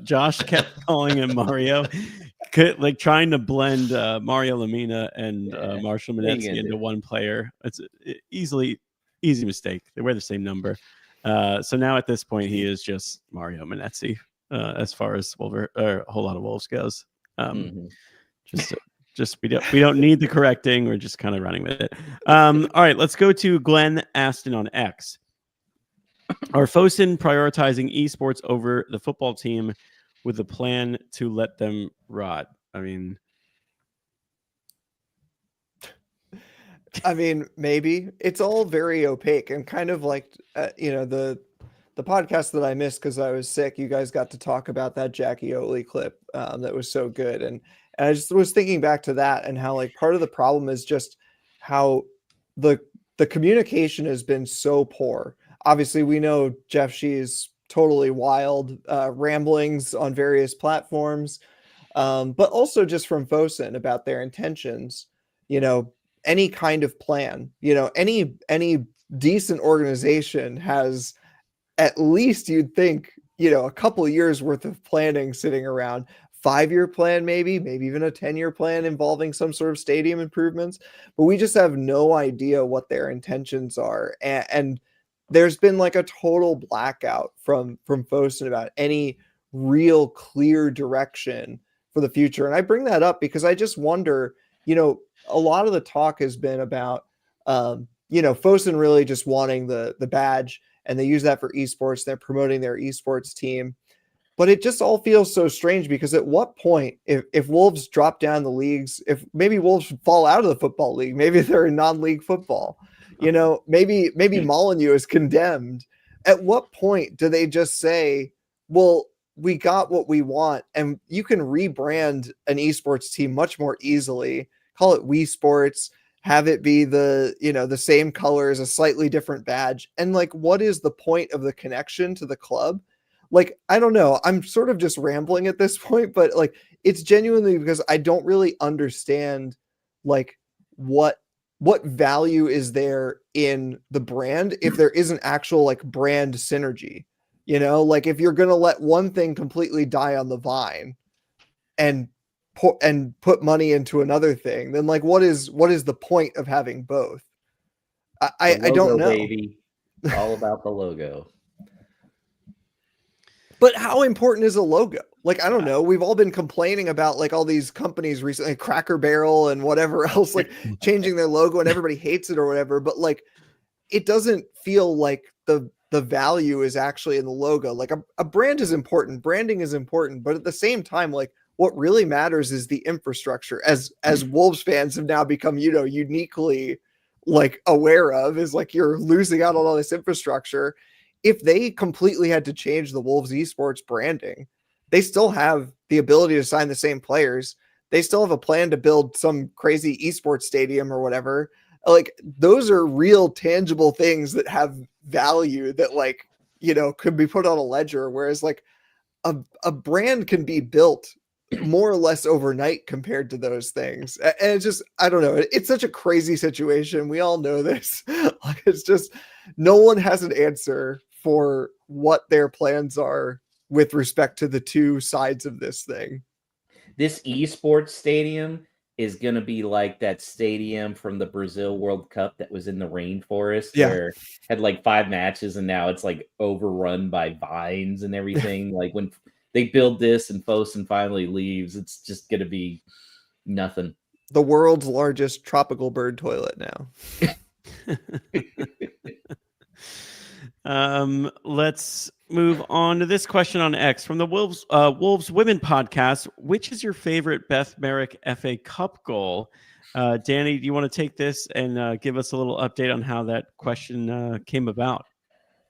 Josh kept calling him Mario, like trying to blend Mario Lamina and Marshall Munetzi into one player. It's easy mistake. They wear the same number. So now at this point, he is just Mario Munetzi as far as a whole lot of Wolves goes. Just we don't need the correcting. We're just kind of running with it. All right, let's go to Glenn Aston on X. Are Fosun prioritizing esports over the football team with a plan to let them rot? I mean, maybe it's all very opaque and kind of like the podcast that I missed because I was sick. You guys got to talk about that Jackie Oatley clip that was so good, and I just was thinking back to that and how like part of the problem is just how the communication has been so poor. Obviously, we know Jeff Shee's totally wild ramblings on various platforms, but also just from Fosun about their intentions. Any kind of plan. Any decent organization has at least, you'd think, a couple of years worth of planning sitting around. 5-year plan, maybe even a 10-year plan involving some sort of stadium improvements. But we just have no idea what their intentions are. And there's been like a total blackout from Fosun about any real clear direction for the future. And I bring that up because I just wonder, a lot of the talk has been about, Fosun really just wanting the badge, and they use that for esports. They're promoting their esports team. But it just all feels so strange because at what point, if Wolves drop down the leagues, if maybe Wolves fall out of the football league, maybe they're in non-league football, maybe Molineux is condemned. At what point do they just say, well, we got what we want, and you can rebrand an esports team much more easily, call it Wii Sports, have it be the same colors, a slightly different badge. And like, what is the point of the connection to the club? Like, I don't know. I'm sort of just rambling at this point, but like, it's genuinely because I don't really understand like what value is there in the brand if there isn't actual like brand synergy. Like if you're going to let one thing completely die on the vine and put money into another thing, then like what is the point of having both? I don't know. Baby. All about the logo. But how important is a logo? Like, I don't know. We've all been complaining about like all these companies recently, like Cracker Barrel and whatever else, like changing their logo and everybody hates it or whatever. But like, it doesn't feel like the value is actually in the logo. Like a brand is important. Branding is important. But at the same time, like what really matters is the infrastructure, as Wolves fans have now become, uniquely like aware of, is like you're losing out on all this infrastructure. If they completely had to change the Wolves esports branding, they still have the ability to sign the same players. They still have a plan to build some crazy esports stadium or whatever. Like those are real tangible things that have value that like, could be put on a ledger. Whereas like a brand can be built more or less overnight compared to those things. And it's just, I don't know. It's such a crazy situation. We all know this. Like, it's just, no one has an answer for what their plans are with respect to the two sides of this thing. This esports stadium is going to be like that stadium from the Brazil World Cup that was in the rainforest, where it had like 5 matches and now it's like overrun by vines and everything. Like when they build this and Fosun finally leaves, it's just going to be nothing. The world's largest tropical bird toilet now. Let's move on to this question on X from the Wolves Women podcast. Which is your favorite Beth Merrick FA Cup goal? Danny, do you want to take this and give us a little update on how that question came about?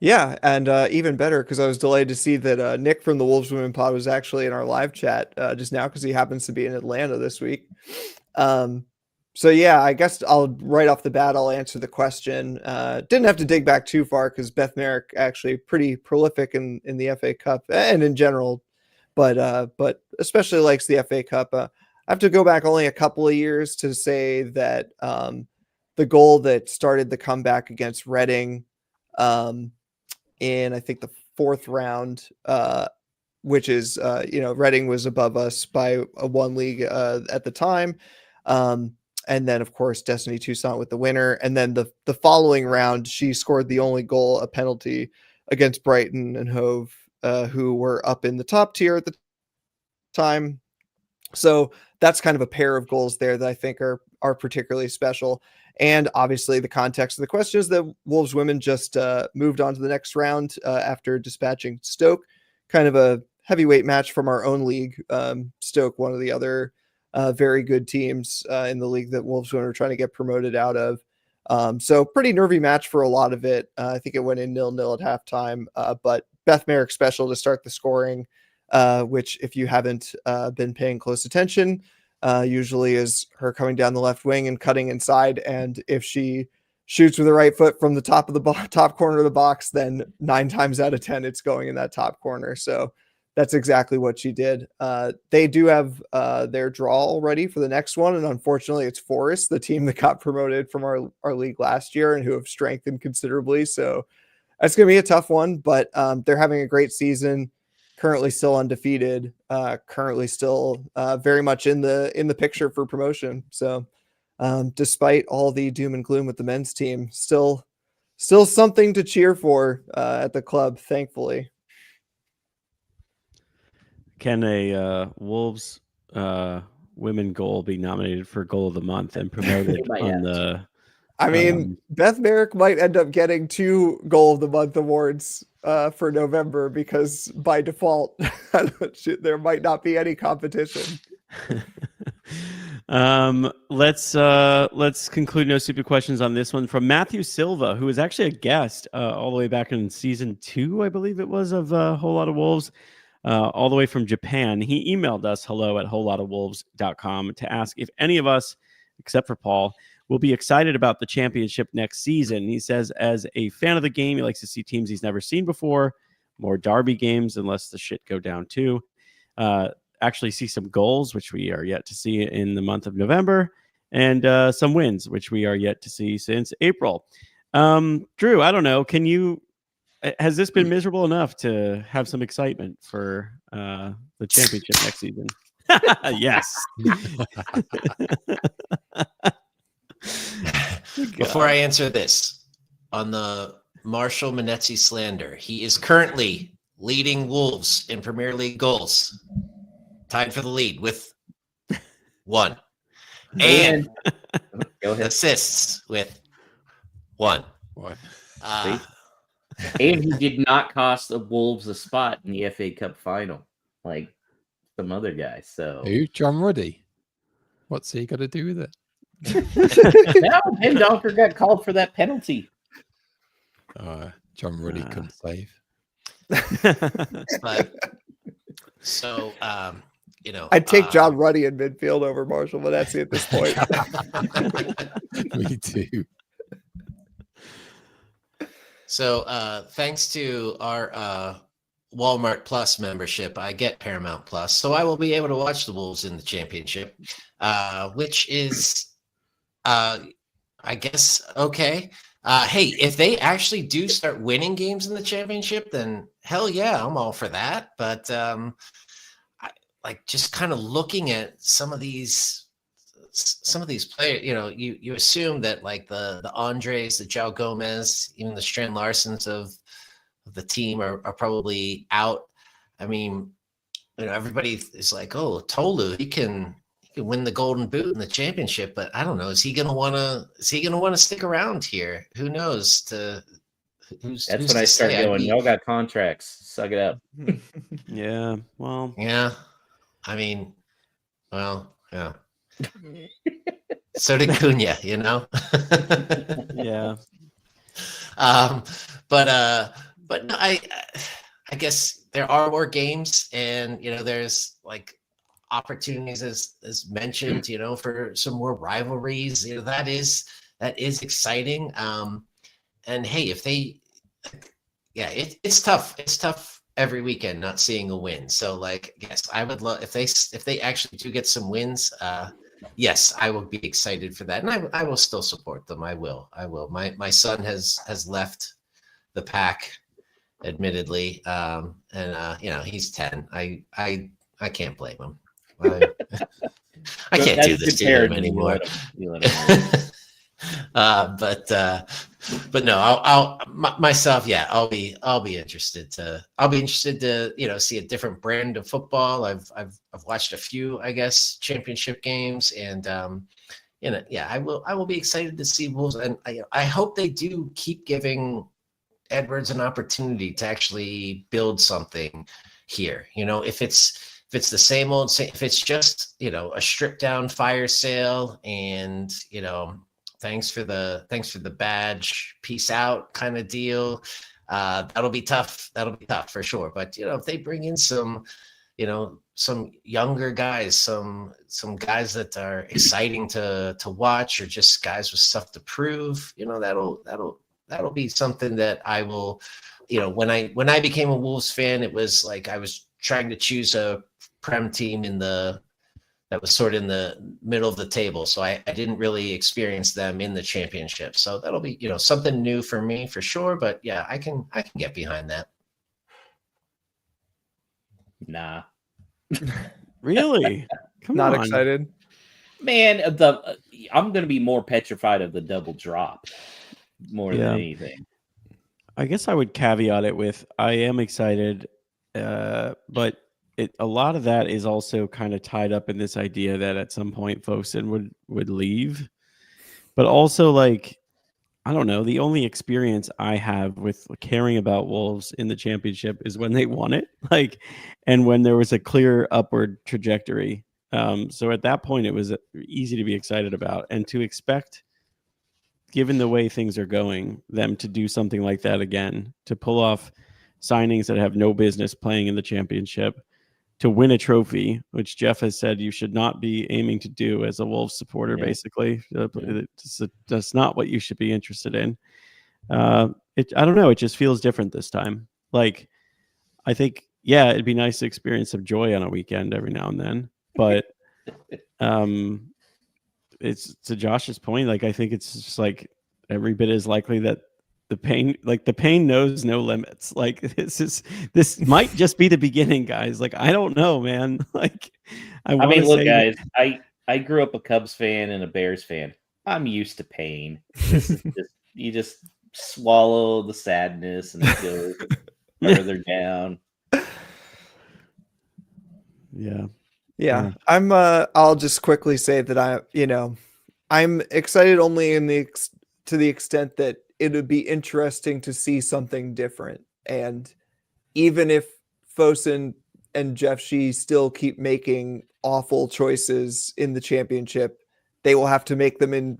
Yeah, and even better because I was delighted to see that Nick from the Wolves Women pod was actually in our live chat just now because he happens to be in Atlanta this week. So yeah, I guess right off the bat, I'll answer the question. Didn't have to dig back too far because Beth Merrick actually pretty prolific in the FA Cup and in general, but especially likes the FA Cup. I have to go back only a couple of years to say that the goal that started the comeback against Reading in I think the 4th round, which is Reading was above us by one league at the time. And then, of course, Destiny Toussaint with the winner. And then the following round, she scored the only goal, a penalty against Brighton and Hove, who were up in the top tier at the time. So that's kind of a pair of goals there that I think are particularly special. And obviously the context of the question is that Wolves women just moved on to the next round after dispatching Stoke. Kind of a heavyweight match from our own league. Stoke, one of the other very good teams in the league that Wolves women are trying to get promoted out of. So pretty nervy match for a lot of it. I think it went in 0-0 at halftime, but Beth Merrick special to start the scoring, which if you haven't been paying close attention, usually is her coming down the left wing and cutting inside. And if she shoots with the right foot from the top of the top corner of the box, then 9 times out of 10, it's going in that top corner. So that's exactly what she did. They do have their draw already for the next one. And unfortunately, it's Forest, the team that got promoted from our league last year and who have strengthened considerably. So that's going to be a tough one, but they're having a great season. Currently still undefeated. Currently still very much in the picture for promotion. So despite all the doom and gloom with the men's team, still something to cheer for at the club, thankfully. Can a Wolves women goal be nominated for goal of the month and promoted on the? I mean, Beth Merrick might end up getting 2 goal of the month awards for November because by default there might not be any competition. Let's conclude no stupid questions on this one from Matthew Silva, who was actually a guest all the way back in season 2, I believe it was, of a Whole Lot of Wolves, all the way from Japan. He emailed us hello@wholelotofwolves.com to ask if any of us, except for Paul, will be excited about the championship next season. He says, as a fan of the game, he likes to see teams he's never seen before, more derby games, unless the shit go down too. Actually see some goals, which we are yet to see in the month of November, and some wins, which we are yet to see since April. Drew, I don't know. Has this been miserable enough to have some excitement for the championship next season? Yes. Before I answer this, on the Marshall Manetzi slander, he is currently leading Wolves in Premier League goals, tied for the lead with 1, and go ahead. assists with 1. And he did not cost the Wolves a spot in the FA Cup final like some other guys. So who? John Ruddy. What's he got to do with it? No, Donker got called for that penalty. John Ruddy couldn't save. But, so, I'd take John Ruddy in midfield over Marshall Manetzi at this point. Me too. So thanks to our Walmart Plus membership, I get Paramount Plus, so I will be able to watch the Wolves in the championship, which is, I guess, okay. Hey, if they actually do start winning games in the championship, then hell yeah, I'm all for that. But just kind of looking at some of these players, you assume that like the Andres, the João Gomez, even the Strand Larsens of the team are probably out. I mean, everybody is like, oh, Tolu, he can win the Golden Boot in the championship, but I don't know. Is he gonna want to stick around here? Who knows? Who's when I start going, y'all got contracts. Suck it up. Yeah. Well. Yeah. I mean, well, yeah. So did Cunha, Yeah. But no, I guess there are more games, and there's like opportunities as mentioned, for some more rivalries. That is exciting. And hey, if they, it's tough. It's tough every weekend not seeing a win. So like, yes, I would love if they actually do get some wins. Yes, I will be excited for that, and I will still support them. I will. My son has left the pack, admittedly, and he's 10. I can't blame him. I can't do this to him anymore. But no, I'll myself. Yeah, I'll be interested to see a different brand of football. I've watched a few, I guess, championship games, and I will be excited to see Wolves, and I hope they do keep giving Edwards an opportunity to actually build something here. If it's the same old, if it's just a stripped down fire sale, and thanks for the badge, peace out kind of deal, that'll be tough. That'll be tough for sure. But if they bring in some younger guys, some guys that are exciting to watch, or just guys with stuff to prove, that'll be something that I will, when I became a Wolves fan, it was like I was trying to choose a Prem team that was sort of in the middle of the table. So I didn't really experience them in the championship. So that'll be, something new for me for sure. But yeah, I can get behind that. Nah. Really? Come Not on. excited. Man, I'm going to be more petrified of the double drop more than anything. I guess I would caveat it with I am excited, but a lot of that is also kind of tied up in this idea that at some point Fosun would leave. But also, like, I don't know, the only experience I have with caring about Wolves in the championship is when they won it, like, and when there was a clear upward trajectory. So at that point, it was easy to be excited about, and to expect, given the way things are going, them to do something like that again, to pull off signings that have no business playing in the championship, to win a trophy, which Jeff has said you should not be aiming to do as a Wolves supporter, basically. That's not what you should be interested in. I don't know. It just feels different this time. Like, I think, yeah, it'd be nice to experience some joy on a weekend every now and then. But it's to Josh's point. Like, I think it's just like every bit as likely that the pain knows no limits. Like, this might just be the beginning, guys. Like, I don't know, man. Like, I mean, look, guys, I grew up a Cubs fan and a Bears fan. I'm used to pain. You just swallow the sadness and it goes further down. Yeah. I'll just quickly say that I'm excited only to the extent that it would be interesting to see something different. And even if Fosun and Jeff Shee still keep making awful choices in the championship, they will have to make them in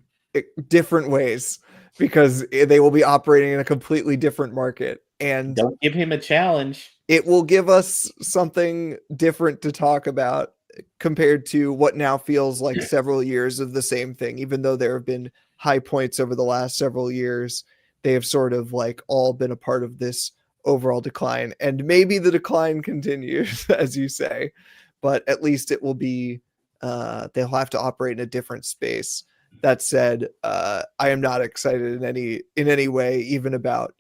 different ways because they will be operating in a completely different market. And don't give him a challenge. It will give us something different to talk about compared to what now feels like several years of the same thing. Even though there have been high points over the last several years, they have sort of like all been a part of this overall decline. And maybe the decline continues, as you say, but at least it will be, they'll have to operate in a different space. That said, I am not excited in any way, even about,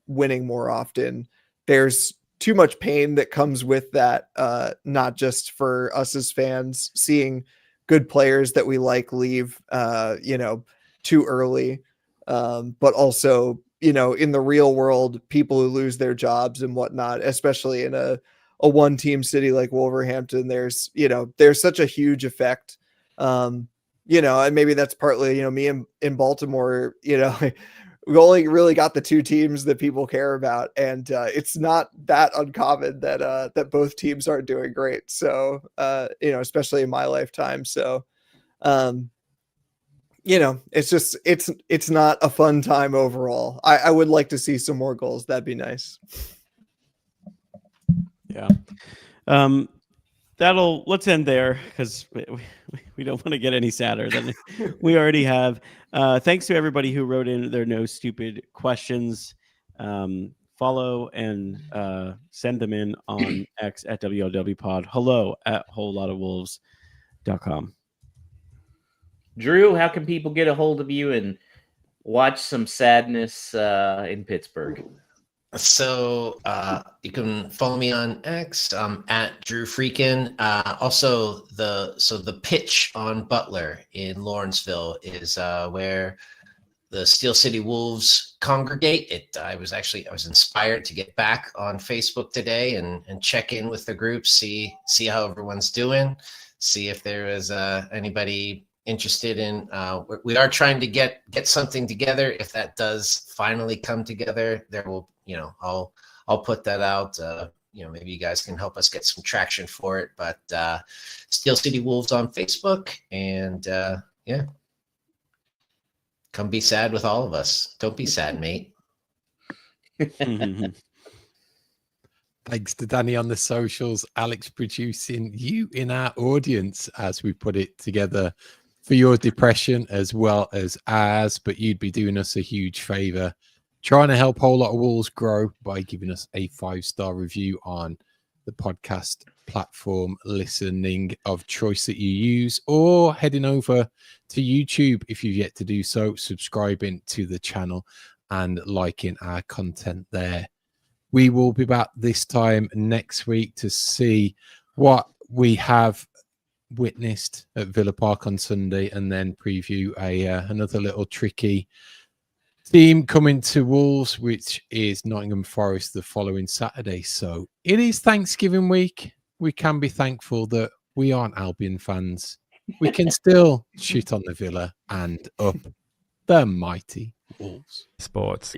winning more often. There's too much pain that comes with that, not just for us as fans, seeing good players that we like leave, too early, but also, in the real world, people who lose their jobs and whatnot, especially in a one-team city like Wolverhampton. There's such a huge effect, and maybe that's partly, me in Baltimore, we only really got the two teams that people care about, and it's not that uncommon that both teams aren't doing great. So, especially in my lifetime. So, it's not a fun time overall. I would like to see some more goals. That'd be nice. Yeah. Let's end there because we don't want to get any sadder than we already have. Thanks to everybody who wrote in their no stupid questions. Follow and send them in on X at WLWpod. Hello at wholelotofwolves.com. Drew, how can people get a hold of you and watch some sadness in Pittsburgh? So you can follow me on X at Drew Freakin. Also, the pitch on Butler in Lawrenceville is where the Steel City Wolves congregate. I was inspired to get back on Facebook today and check in with the group, see how everyone's doing, see if there is anybody interested in, we are trying to get something together. If that does finally come together, there will, I'll put that out. Maybe you guys can help us get some traction for it. But Steel City Wolves on Facebook, and come be sad with all of us. Don't be sad, mate. Thanks to Danny on the socials, Alex producing you in our audience as we put it together for your depression as well as ours. But you'd be doing us a huge favor trying to help Whole Lot of Wolves grow by giving us a 5-star review on the podcast platform listening of choice that you use, or heading over to YouTube if you've yet to do so, subscribing to the channel and liking our content there. We will be back this time next week to see what we have witnessed at Villa Park on Sunday, and then preview another little tricky team coming to Wolves, which is Nottingham Forest the following Saturday. So it is Thanksgiving week. We can be thankful that we aren't Albion fans. We can still shoot on the Villa and up the mighty Wolves. Esports.